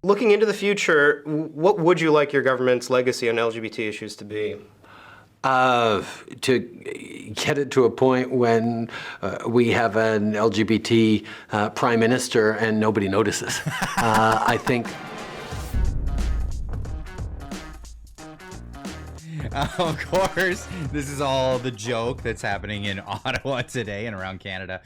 Looking into the future, what would you like your government's legacy on LGBT issues to be? To get it to a point when we have an LGBT prime minister and nobody notices. I think. Of course, this is all the joke that's happening in Ottawa today and around Canada.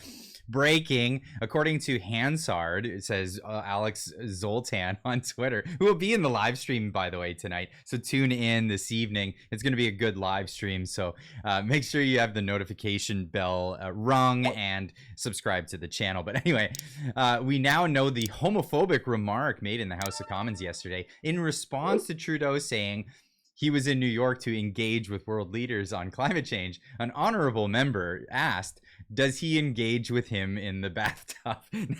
Breaking, according to Hansard, it says Alex Zoltan on Twitter, who will be in the live stream, by the way, tonight. So tune in this evening. It's going to be a good live stream. So make sure you have the notification bell rung and subscribe to the channel. But anyway, we now know the homophobic remark made in the House of Commons yesterday in response to Trudeau saying he was in New York to engage with world leaders on climate change. An honorable member asked, does he engage with him in the bathtub?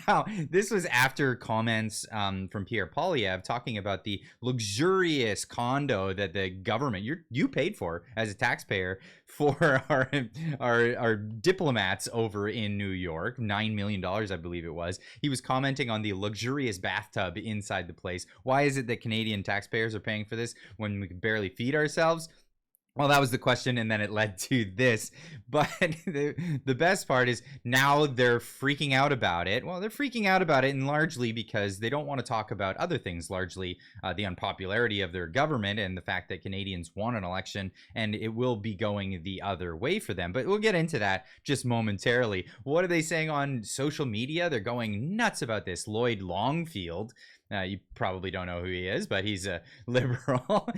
Now, this was after comments from Pierre Poilievre talking about the luxurious condo that the government, you paid for as a taxpayer, for our diplomats over in New York, $9 million, I believe it was. He was commenting on the luxurious bathtub inside the place. Why is it that Canadian taxpayers are paying for this when we can barely feed ourselves? Well, that was the question, and then it led to this. But the best part is now they're freaking out about it. Well, they're freaking out about it, and largely because they don't want to talk about other things, largely the unpopularity of their government and the fact that Canadians won an election, and it will be going the other way for them. But we'll get into that just momentarily. What are they saying on social media? They're going nuts about this. Lloyd Longfield, you probably don't know who he is, but he's a Liberal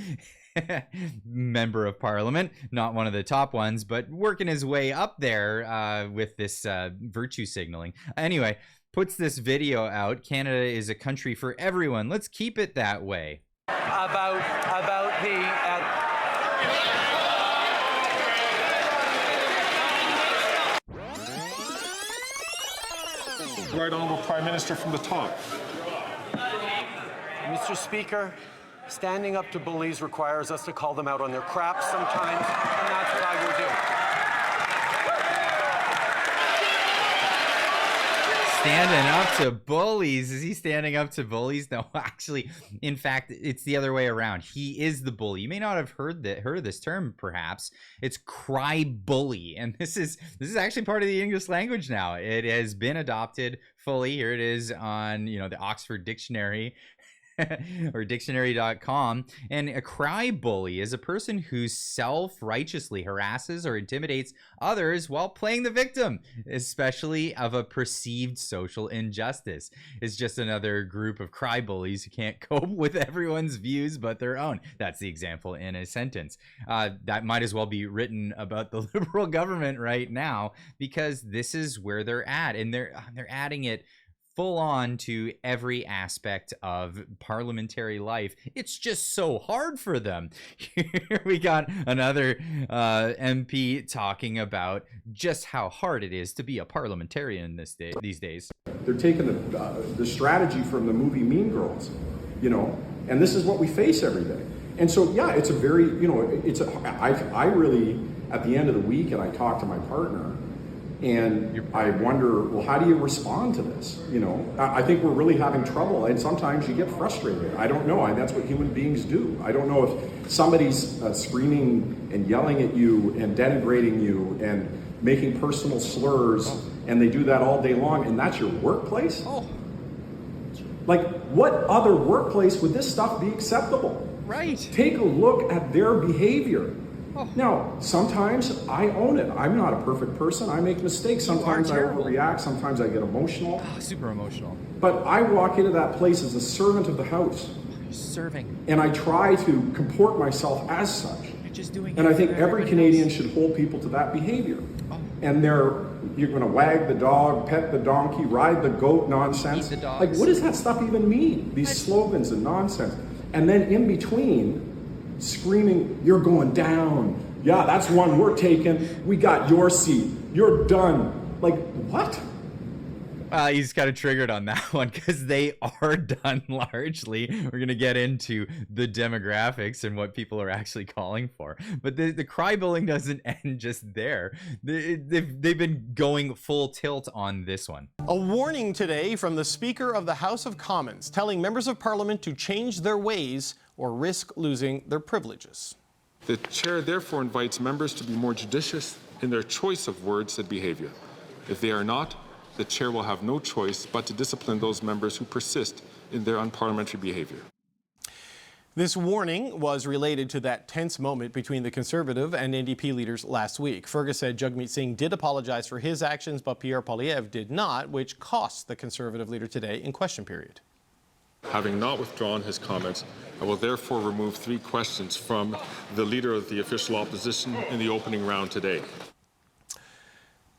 member of Parliament, not one of the top ones, but working his way up there with this virtue signaling. Anyway, puts this video out. Canada is a country for everyone. Let's keep it that way. About the Right Honourable Prime Minister from the top. Mr. Speaker, standing up to bullies requires us to call them out on their crap sometimes, and that's what I will do. Standing up to bullies. Is he standing up to bullies? No, actually, in fact, it's the other way around. He is the bully. You may not have heard of this term, perhaps. It's cry bully, and this is actually part of the English language now. It has been adopted fully. Here it is on the Oxford Dictionary. Or dictionary.com. And a cry bully is a person who self-righteously harasses or intimidates others while playing the victim, especially of a perceived social injustice. It's just another group of cry bullies who can't cope with everyone's views but their own. That's the example in a sentence. That might as well be written about the Liberal government right now, because this is where they're at, and they're adding it full on to every aspect of parliamentary life. It's just so hard for them. Here we got another MP talking about just how hard it is to be a parliamentarian these days. They're taking the strategy from the movie Mean Girls, and this is what we face every day. And so, yeah, it's a very, I really, at the end of the week, and I talk to my partner, and I wonder, well, how do you respond to this? I think we're really having trouble, and sometimes you get frustrated. I don't know. That's what human beings do. I don't know if somebody's screaming and yelling at you and denigrating you and making personal slurs, and they do that all day long, and that's your workplace? Like, what other workplace would this stuff be acceptable? Right. Take a look at their behavior. Now, sometimes I own it. I'm not a perfect person. I make mistakes. Sometimes I overreact. Sometimes I get emotional. Super emotional. But I walk into that place as a servant of the house. You're serving. And I try to comport myself as such. You're just doing and I think every Canadian should hold people to that behavior. And you're going to wag the dog, pet the donkey, ride the goat nonsense. Eat the dogs. Like, what does that stuff even mean? These slogans and nonsense. And then in between, screaming, you're going down. Yeah, that's one we're taking. We got your seat. You're done. Like, what? He's kind of triggered on that one because they are done largely. We're going to get into the demographics and what people are actually calling for. But the cry bullying doesn't end just there. They've been going full tilt on this one. A warning today from the Speaker of the House of Commons telling members of Parliament to change their ways or risk losing their privileges. The chair therefore invites members to be more judicious in their choice of words and behavior. If they are not, the chair will have no choice but to discipline those members who persist in their unparliamentary behavior. This warning was related to that tense moment between the Conservative and NDP leaders last week. Fergus said Jagmeet Singh did apologize for his actions, but Pierre Poilievre did not, which cost the Conservative leader today in question period. Having not withdrawn his comments, I will therefore remove 3 questions from the leader of the official opposition in the opening round today.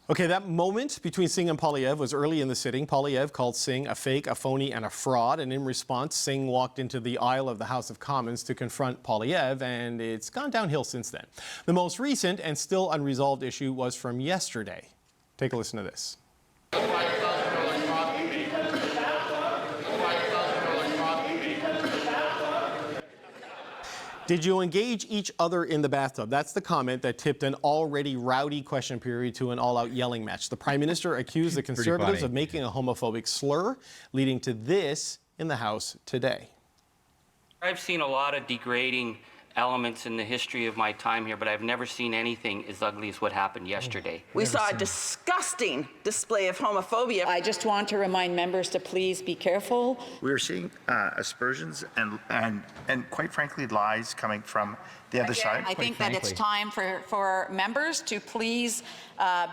Okay, that moment between Singh and Poilievre was early in the sitting. Poilievre called Singh a fake, a phony, and a fraud. And in response, Singh walked into the aisle of the House of Commons to confront Poilievre, and it's gone downhill since then. The most recent and still unresolved issue was from yesterday. Take a listen to this. Did you engage each other in the bathtub? That's the comment that tipped an already rowdy question period to an all-out yelling match. The Prime Minister accused the Conservatives of making a homophobic slur, leading to this in the House today. I've seen a lot of degrading elements in the history of my time here, but I've never seen anything as ugly as what happened yesterday. We saw a disgusting display of homophobia. I just want to remind members to please be careful. We are seeing aspersions and quite frankly lies coming from the other side. I think that it's time for members to please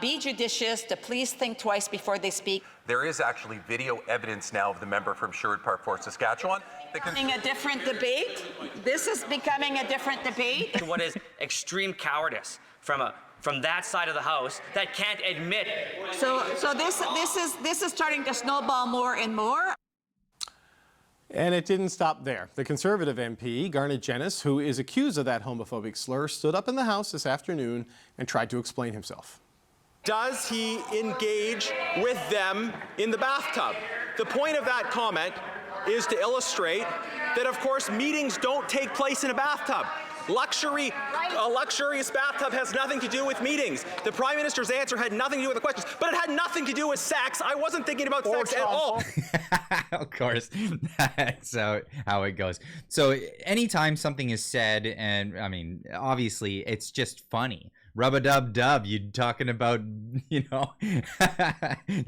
be judicious, to please think twice before they speak. There is actually video evidence now of the member from Sherwood Park Fort, Saskatchewan. Becoming a different debate. This is becoming a different debate. What is extreme cowardice from that side of the House that can't admit. So this is starting to snowball more and more. And it didn't stop there. The Conservative MP, Garnet Jennis, who is accused of that homophobic slur, stood up in the House this afternoon and tried to explain himself. Does he engage with them in the bathtub? The point of that comment is to illustrate that, of course, meetings don't take place in a bathtub. A luxurious bathtub has nothing to do with meetings. The Prime Minister's answer had nothing to do with the questions, but it had nothing to do with sex. I wasn't thinking about sex at all. Of course, that's how it goes. So anytime something is said, and I mean, obviously, it's just funny. Rub-a-dub-dub, you talking about,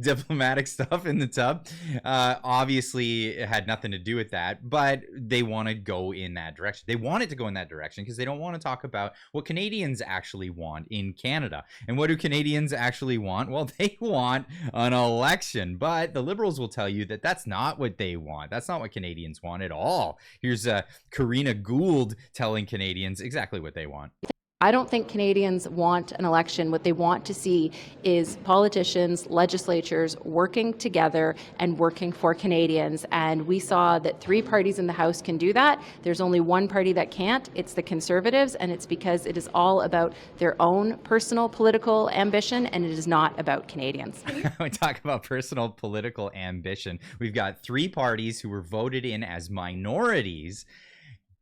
diplomatic stuff in the tub. Obviously, it had nothing to do with that, but they want to go in that direction. They want it to go in that direction because they don't want to talk about what Canadians actually want in Canada. And what do Canadians actually want? Well, they want an election, but the Liberals will tell you that that's not what they want. That's not what Canadians want at all. Here's Karina Gould telling Canadians exactly what they want. I don't think Canadians want an election. What they want to see is politicians, legislatures working together and working for Canadians. And we saw that 3 parties in the House can do that. There's only one party that can't. It's the Conservatives, and it's because it is all about their own personal political ambition, and it is not about Canadians. We talk about personal political ambition. We've got 3 parties who were voted in as minorities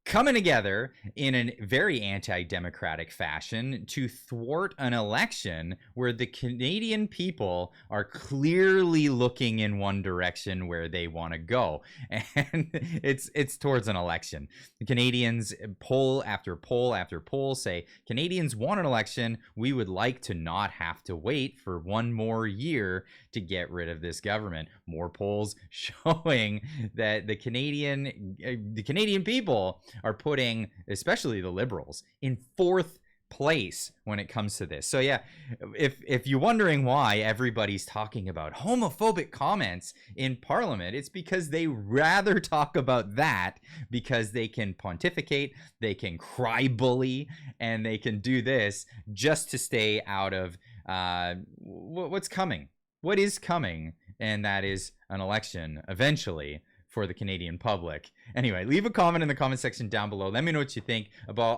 coming together in a very anti-democratic fashion to thwart an election where the Canadian people are clearly looking in one direction where they want to go, and it's towards an election. The Canadians, poll after poll after poll, say Canadians want an election. We would like to not have to wait for 1 more year to get rid of this government. More polls showing that the Canadian people are putting, especially the Liberals, in 4th place when it comes to this. So yeah, if you're wondering why everybody's talking about homophobic comments in Parliament, it's because they rather talk about that because they can pontificate, they can cry bully, and they can do this just to stay out of what's coming. What is coming, and that is an election eventually for the Canadian public. Anyway, leave a comment in the comment section down below. Let me know what you think about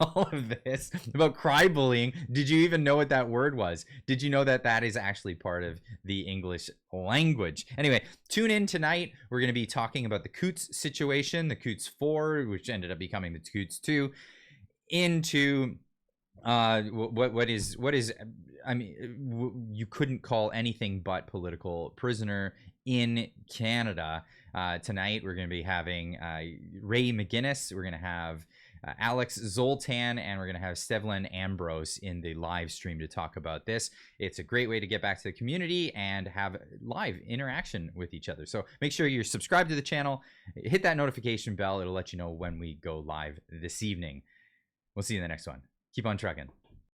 all of this, about cry bullying. Did you even know what that word was? Did you know that that is actually part of the English language? Anyway, tune in tonight. We're going to be talking about the Coutts situation, the Coutts 4, which ended up becoming the Coutts 2, into what is I mean, you couldn't call anything but political prisoner in Canada. Tonight we're going to be having Ray McGuinness, we're going to have Alex Zoltan, and we're going to have Stevlin Ambrose in the live stream to talk about this. It's a great way to get back to the community and have live interaction with each other. So make sure you're subscribed to the channel, hit that notification bell. It'll let you know when we go live this evening. We'll see you in the next one. Keep on trucking.